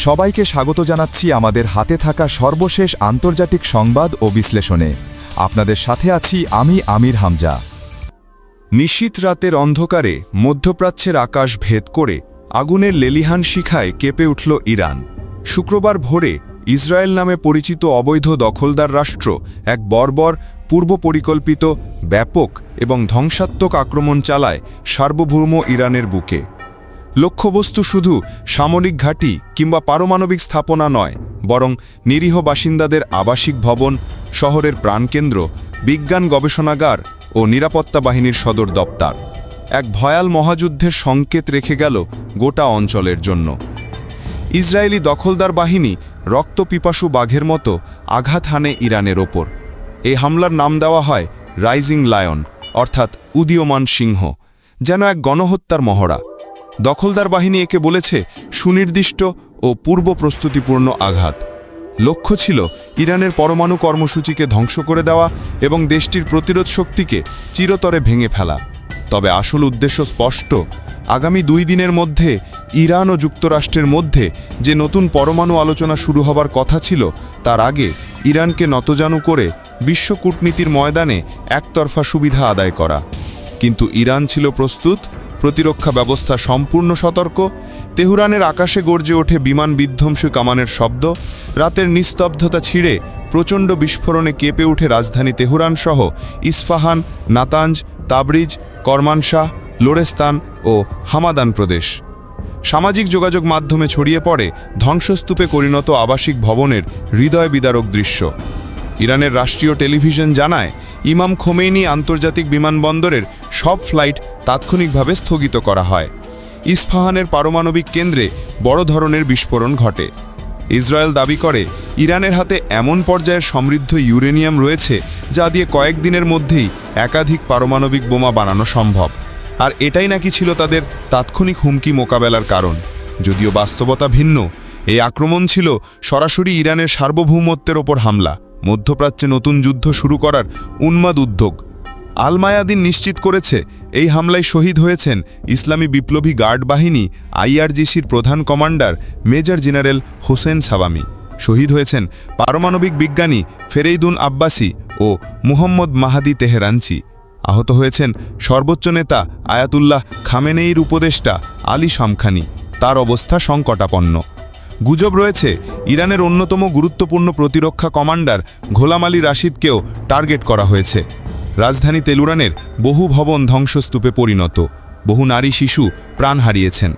সবাইকে স্বাগত জানাচ্ছি আমাদের হাতে থাকা সর্বশেষ আন্তর্জাতিক সংবাদ ও বিশ্লেষণে। আপনাদের সাথে আছি আমি আমির হামজা। নিশীথ রাতের অন্ধকারে মধ্যপ্রাচ্যের আকাশ ভেদ করে আগুনের লেলিহান শিখায় কেঁপে উঠল ইরান। শুক্রবার ভোরে ইসরায়েল নামে পরিচিত অবৈধ দখলদার রাষ্ট্র এক বর্বর, পূর্ব পরিকল্পিত, ব্যাপক এবং ধ্বংসাত্মক আক্রমণ চালায় সার্বভৌম ইরানের বুকে। লক্ষ্যবস্তু শুধু সামরিক ঘাঁটি কিংবা পারমাণবিক স্থাপনা নয়, বরং নিরীহ বাসিন্দাদের আবাসিক ভবন, শহরের প্রাণকেন্দ্র, বিজ্ঞান গবেষণাগার ও নিরাপত্তা বাহিনীর সদর দপ্তর। এক ভয়াল মহাযুদ্ধের সংকেত রেখে গেল গোটা অঞ্চলের জন্য। ইসরায়েলি দখলদার বাহিনী রক্তপিপাসু বাঘের মতো আঘাত হানে ইরানের ওপর। এই হামলার নাম দেওয়া হয় রাইজিং লায়ন, অর্থাৎ উদীয়মান সিংহ, যেন এক গণহত্যার মহড়া। দখলদার বাহিনী একে বলেছে সুনির্দিষ্ট ও পূর্ব প্রস্তুতিপূর্ণ আঘাত। লক্ষ্য ছিল ইরানের পরমাণু কর্মসূচিকে ধ্বংস করে দেওয়া এবং দেশটির প্রতিরোধ শক্তিকে চিরতরে ভেঙে ফেলা। তবে আসল উদ্দেশ্য স্পষ্ট। আগামী 2 দিনের মধ্যে ইরান ও যুক্তরাষ্ট্রের মধ্যে যে নতুন পরমাণু আলোচনা শুরু হবার কথা ছিল, তার আগে ইরানকে নতজানু করে বিশ্ব কূটনীতির ময়দানে একতরফা সুবিধা আদায় করা। কিন্তু ইরান ছিল প্রস্তুত, প্রতিরক্ষা ব্যবস্থা সম্পূর্ণ সতর্ক। তেহরানের আকাশে গর্জে ওঠে বিমান বিধ্বংসী কামানের শব্দ। রাতের নিস্তব্ধতা ছিঁড়ে প্রচণ্ড বিস্ফোরণে কেঁপে ওঠে রাজধানী তেহরান সহ ইস্পাহান, নাতাঞ্জ, তাবরিজ, করমানশাহ, লোরেস্তান ও হামাদান প্রদেশ। সামাজিক যোগাযোগ মাধ্যমে ছড়িয়ে পড়ে ধ্বংসস্তূপে পরিণত আবাসিক ভবনের হৃদয় বিদারক দৃশ্য। ইরানের রাষ্ট্রীয় টেলিভিশন জানায়, ইমাম খোমেনি আন্তর্জাতিক বিমানবন্দরের সব ফ্লাইট তাৎক্ষণিকভাবে স্থগিত করা হয়। ইস্পাহানের পারমাণবিক কেন্দ্রে বড় ধরনের বিস্ফোরণ ঘটে। ইসরায়েল দাবি করে ইরানের হাতে এমন পর্যায়ের সমৃদ্ধ ইউরেনিয়াম রয়েছে যা দিয়ে কয়েকদিনের মধ্যেই একাধিক পারমাণবিক বোমা বানানো সম্ভব। আর এটাই নাকি ছিল তাদের তাৎক্ষণিক হুমকি মোকাবেলার কারণ। যদিও বাস্তবতা ভিন্ন। এই আক্রমণ ছিল সরাসরি ইরানের সার্বভৌমত্বের ওপর হামলা, মধ্যপ্রাচ্যে নতুন যুদ্ধ শুরু করার উন্মাদ উদ্যোগ। আল মায়াদিন নিশ্চিত করেছে, এই হামলায় শহীদ হয়েছেন ইসলামী বিপ্লবী গার্ড বাহিনী IRGCর প্রধান কমান্ডার মেজর জেনারেল হোসেন সাবামি। শহীদ হয়েছেন পারমাণবিক বিজ্ঞানী ফেরেইদুন আব্বাসি ও মুহম্মদ মাহাদি তেহরানচি। আহত হয়েছেন সর্বোচ্চ নেতা আয়াতুল্লাহ খামেনেইর উপদেষ্টা আলী শামখানি। তার অবস্থা সংকটাপন্ন। গুজব রয়েছে ইরানের অন্যতম গুরুত্বপূর্ণ প্রতিরক্ষা কমান্ডার ঘোলাম আলী রাশিদকেও টার্গেট করা হয়েছে। রাজধানী তেহরানের বহু ভবন ধ্বংসস্তূপে পরিণত, বহু নারী শিশু প্রাণ হারিয়েছেন।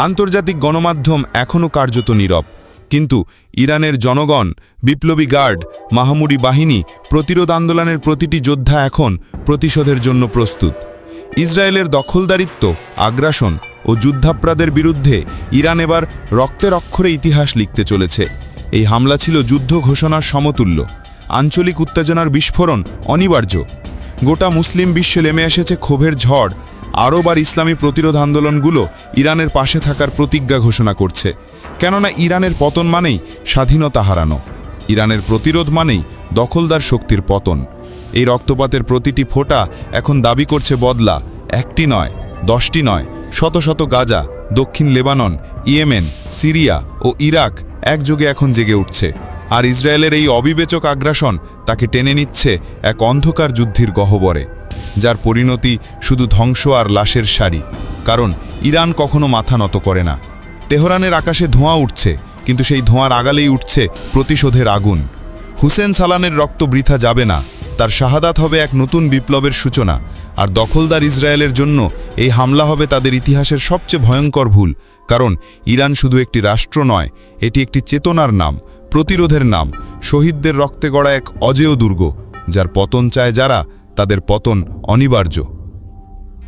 আন্তর্জাতিক গণমাধ্যম এখনও কার্যত নীরব। কিন্তু ইরানের জনগণ, বিপ্লবী গার্ড, মাহমুরি বাহিনী, প্রতিরোধ আন্দোলনের প্রতিটি যোদ্ধা এখন প্রতিশোধের জন্য প্রস্তুত। ইসরায়েলের দখলদারিত্ব, আগ্রাসন ও যুদ্ধাপরাধের বিরুদ্ধে ইরান এবার রক্তের অক্ষরে ইতিহাস লিখতে চলেছে। এই হামলা ছিল যুদ্ধ ঘোষণার সমতুল্য। আঞ্চলিক উত্তেজনার বিস্ফোরণ অনিবার্য। গোটা মুসলিম বিশ্বে নেমে এসেছে ক্ষোভের ঝড়। আরব আর ইসলামী প্রতিরোধ আন্দোলনগুলো ইরানের পাশে থাকার প্রতিজ্ঞা ঘোষণা করছে। কেননা ইরানের পতন মানেই স্বাধীনতা হারানো, ইরানের প্রতিরোধ মানেই দখলদার শক্তির পতন। এই রক্তপাতের প্রতিটি ফোঁটা এখন দাবি করছে বদলা। 1টি নয়, 10টি নয়, শত শত গাজা, দক্ষিণ লেবানন, ইয়েমেন, সিরিয়া ও ইরাক একযোগে এখন জেগে উঠছে। আর ইসরায়েলের এই অবিবেচক আগ্রাসন তাকে টেনে নিচ্ছে এক অন্ধকার যুদ্ধের গহ্বরে, যার পরিণতি শুধু ধ্বংস আর লাশের সারি। কারণ ইরান কখনো মাথা নত করে না। তেহরানের আকাশে ধোঁয়া উঠছে, কিন্তু সেই ধোঁয়ার আগালেই উঠছে প্রতিশোধের আগুন। হুসেন সালানের রক্ত বৃথা যাবে না। তার শাহাদাত হবে এক নতুন বিপ্লবের সূচনা। আর দখলদার ইসরায়েলের জন্য এই হামলা হবে তাদের ইতিহাসের সবচেয়ে ভয়ঙ্কর ভুল। কারণ ইরান শুধু একটি রাষ্ট্র নয়, এটি একটি চেতনার নাম, প্রতিরোধের নাম, শহীদদের রক্তে গড়া এক অজেয় দুর্গ। যার পতন চায় যারা, তাদের পতন অনিবার্য।